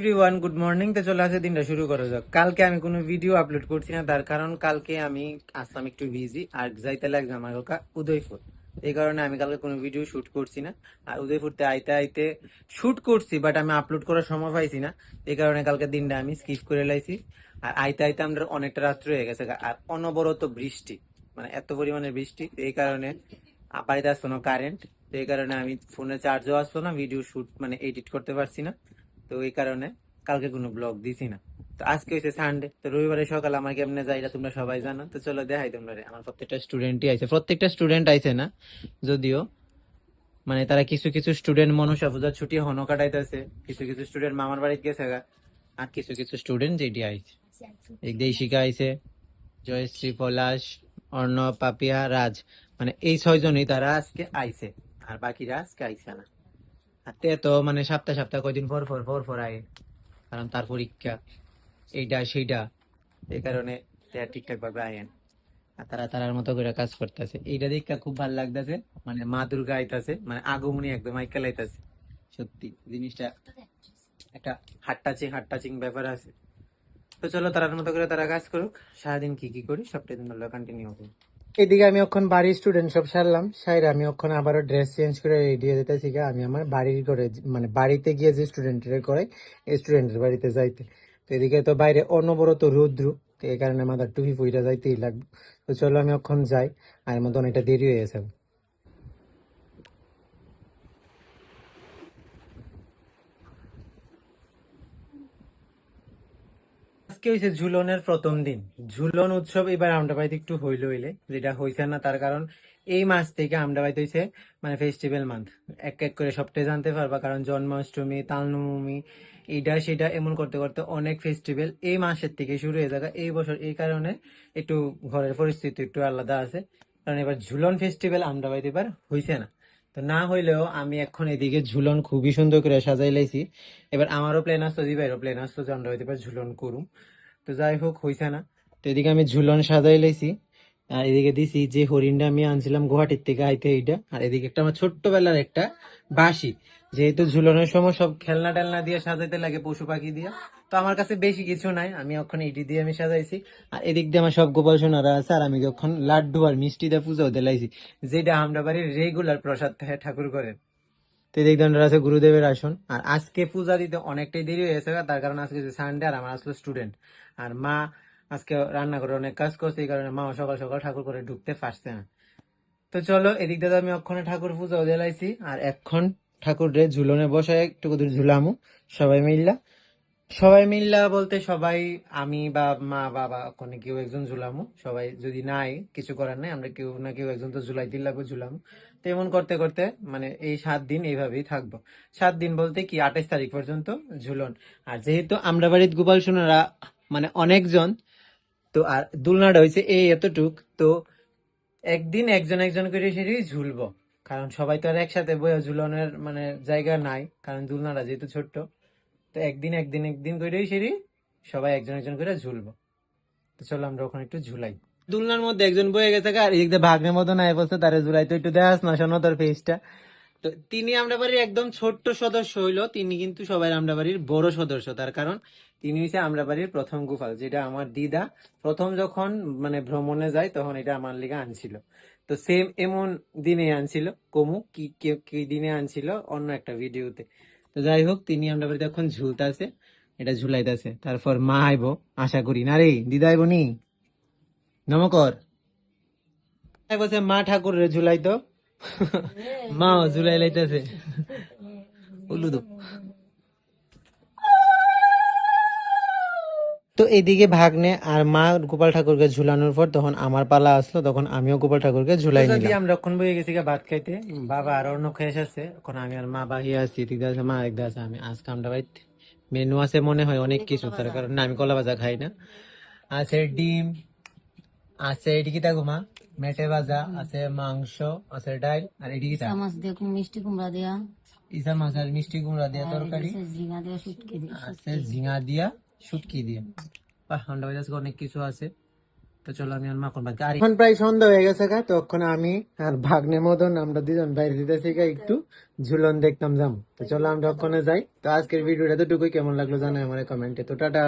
Everyone good morning. তো চলে আসে দিনটা শুরু করা যাক। কালকে আমি কোনো ভিডিও আপলোড করছি না, তার কারণ কালকে আমি আসলাম একটু বিজি আর যাইতে লাগছে আমার উদয়পুর। এই কারণে আমি কালকে কোনো ভিডিও শুট করছি না। আর উদয়পুরতে আইতে আইতে শুট করছি, বাট আমি আপলোড করার সময় পাইছি না। এই কারণে কালকে দিনটা আমি স্কিপ করে লাইছি। আর আইতে আইতে আমরা অনেকটা রাত্র হয়ে গেছে, আর অনবরত বৃষ্টি, মানে এত পরিমাণে বৃষ্টি। এই কারণে বাড়িতে আসতো না কারেন্ট। তো এই কারণে আমি ফোনে চার্জও আসলো না, ভিডিও শুট মানে এডিট করতে পারছি না। তো এই কারণে কালকে কোনো ব্লগ দিছি না। তো আজকে হচ্ছে সানডে, তো রবিবারে সকাল আমার কেমনে যায় এটা তোমরা সবাই জানো। তো চলো দেখাই তোমরা। আমার প্রত্যেকটা স্টুডেন্টই আইছে, প্রত্যেকটা স্টুডেন্ট আইছে না যদিও, মানে তারা কিছু কিছু স্টুডেন্ট মনসা পূজার ছুটি হনো কাটাইতেছে, কিছু কিছু স্টুডেন্ট মামার বাড়িতে গেছে গা, আর কিছু কিছু স্টুডেন্ট যেটি আইছে। এই দেশিকা আইছে, জয়শ্রী, পলাশ, অর্ণব, পাপিয়া, রাজ, মানে এই 6 জনই তারা আজকে আইছে। আর বাকিরা আজকে আইছে না। আর তে তো মানে সপ্তাহ সপ্তাহ কয়দিন পর পর পর পর আয়, কারণ তার পরীক্ষা এইটা সেইটা। এই কারণে ঠিকঠাক ভাবে আয়েন। আর তারা তারার মতো করে কাজ করতেছে, এইটা দেখে খুব ভালো লাগতেছে। মানে মা দুর্গা আইতাছে, মানে আগমনী একদম আইকাল আইতাছে। সত্যি জিনিসটা একটা হাট টাচিং ব্যাপার আছে। তো চলো তারার মতো করে তারা কাজ করুক। সারাদিন কি কি করি সবটাই তোমরা কন্টিনিউ করো। এদিকে আমি এখন বাড়ির স্টুডেন্ট সব সারলাম, সাইরে আমি এখন আবারও ড্রেস চেঞ্জ করে রেডি হয়ে যেতেছি। আমি আমার বাড়ির করে মানে বাড়িতে গিয়ে যে স্টুডেন্টের করে এই স্টুডেন্টের বাড়িতে যাইতে। তো এদিকে তো বাইরে অনবরত রৌদ্র, তো এই কারণে মাথার টুপি পইরা যাইতেই লাগবে। তো চলো আমি এখন যাই, আর এর মধ্যে অনেকটা দেরি হয়ে গেছে। আজকে হয়েছে ঝুলনের প্রথম দিন। ঝুলন উৎসব এবার আমরা বাড়িতে একটু হইলে যেটা হয়েছে না, তার কারণ এই মাস থেকে আমরা বাড়িতে হয়েছে মানে ফেস্টিভ্যাল মান্থ। এক এক করে সবটাই জানতে পারবা, কারণ জন্মাষ্টমী, তালনবমী, এইটা সেটা এমন করতে করতে অনেক ফেস্টিভ্যাল এই মাসের থেকে শুরু হয়ে যাবে এই বছর। এই কারণে একটু ঘরের পরিস্থিতি একটু আলাদা আছে, কারণ এবার ঝুলন ফেস্টিভ্যাল আমরা বাড়িতে এবার হয়েছে না। তো না হইলেও আমি এখন এদিকে ঝুলন খুবই সুন্দর করে সাজাই লাইছি। এবার আমারও প্ল্যান আসতো, দিবাইরও প্ল্যান আসতো যে আমরা হইতে পারে ঝুলন করুম। তো যাই হোক হইছে না। তো এদিকে আমি ঝুলন সাজাই লাইছি, আর এদিকে দিছি যে হরিণটা আমি আনছিলাম গুয়াহাটির থেকে আইতে এইটা। আর এদিকে একটা আমার ছোট্টবেলার একটা বাঁশি, যেহেতু ঝুলনের সময় সব খেলনা টেলনা দিয়ে সাজাইতে লাগে, পশু পাখি দিয়ে। তো আমার কাছে বেশি কিছু নাই, আমি ওখানে ইটি দিয়ে আমি সাজাইছি। আর এদিক দিয়ে আমার সব গোপাল সোনারা আছে, আর আমি যখন লাড্ডু আর মিষ্টি দিয়ে পুজো দিলাইছি, যেটা আমরা বাড়ির রেগুলার প্রসাদ ঠাকুর করেন। তো এদিক দিয়ে আছে গুরুদেবের আসন। আর আজকে পূজা দিতে অনেকটাই দেরি হয়ে গেছে, তার কারণ আজকে যে সানডে আর আমার আসলে স্টুডেন্ট। আর মা আজকে রান্না করে অনেক কাজ করছে, এই কারণে মা সকাল সকাল ঠাকুর করে ঢুকতে পারছে না। তো চলো এদিক দিয়ে আমি অক্ষণে ঠাকুর পূজা দিলাইছি, আর এখন ঠাকুর রে ঝুলনে বসায় একটু দূর ঝুলামু সবাই মিল্লা। সবাই মিল্লা বলতে সবাই, আমি বা মা বাবা ওখানে কেউ একজন ঝুলামু, সবাই যদি নাই কিছু করার নাই, আমরা কেউ না কেউ একজন তো ঝুলাইতে লাগবে, ঝুলামু। তো এমন করতে করতে মানে এই 7 দিন এইভাবেই থাকবো। 7 দিন বলতে কি 28 তারিখ পর্যন্ত ঝুলন। আর যেহেতু আমরা বাড়ির গোপাল সোনারা মানে অনেকজন, তো আর দুলনাটা হয়েছে এই এতটুক, তো একদিন একজন একজন করে সেটি ঝুলবো, কারণ সবাই তো আর একসাথে বইয়া ঝুলনের মানে জায়গা নাই, কারণ দুলনাটা যেহেতু ছোট্ট। তো একদিন একদিন একদিন করেই সেরি সবাই একজন একজন করে ঝুলবো। তো চলো আমরা ওখানে একটু ঝুলাই। দুলনার মধ্যে একজন বয়ে গেছে, আর এদিক দিয়ে ভাগ্নের মতো নাই বলছে তারা ঝুলাই। তো একটু দেখাস না শোনো তোর ফেসটা। তো তিনি আমরা বাড়ির একদম ছোট্ট সদস্য হইলো, তিনি কিন্তু সবাই আমরা বাড়ির বড় সদস্য, তার কারণ তিনি হচ্ছে আমরা বাড়ির প্রথম গোপাল, যেটা আমার দিদা প্রথম যখন মানে ভ্রমণে যায় তখন এটা আমার লিগে আনছিল। তো সেম এমন দিনে আনছিল, কমু কি কি দিনে আনছিল অন্য একটা ভিডিওতে। তো যাই হোক তিনি আমরা বাড়িতে এখন ঝুলতেছে, এটা ঝুলাইতেছে। তারপর মা আইবো আশা করি, না রে দিদা আইবো নি নমকর বলছে মা ঠাকুর রে ঝুলাইতো। মাও ঝুলাই লাইতেছে উলুদু। তো এদিকে ভাগ্নে আর মা গোপাল ঠাকুরকে ঝুলানোর পর তখন আমার পালা আসলো, তখন আমিও গোপাল ঠাকুরকে ঝুলাই নিলাম। আমরা এখন বয়ে গেছি ভাত খাইতে, বাবা আর অন্য খেয়ে এসেছে, এখন আমি আর মা বাহিয়ে আছি। ঠিক আছে মা একদা আছে, আমি আজকে আমরা বাড়িতে মেনু আছে মনে হয় অনেক কিছু, তার কারণ আমি কলা ভাজা খাই না। আছে ডিম, আছে এদিকে দেখো মা মেটে ভাজা, আছে মাংস, আছে ডাল, আর এদিকে মাছ দিয়ে মিষ্টি কুমড়া দিয়া, ইসা মাছ আর মিষ্টি কুমড়া দিয়া তরকারি, ঝিঙা দিয়া শুটকি দিয়া, আছে ঝিঙা দিয়া শুটকি দিয়া। বাহ ঠান্ডা হয়ে যাচ্ছে, অনেক কিছু আছে। তো চলো আমি আর মাখন বাদ আর এখন প্রায় সন্ধ্যা হয়ে গেছে গা, তখন আমি আর ভাগ্নে মদন আমরা দুজন বাইরে দিতেছি গা একটু ঝুলন দেখতাম যাম। তো চলো আমরা ওখানে যাই। তো আজকের ভিডিওটা তো টুকুই, কেমন লাগলো জানাই আমার কমেন্টে। তো টাটা।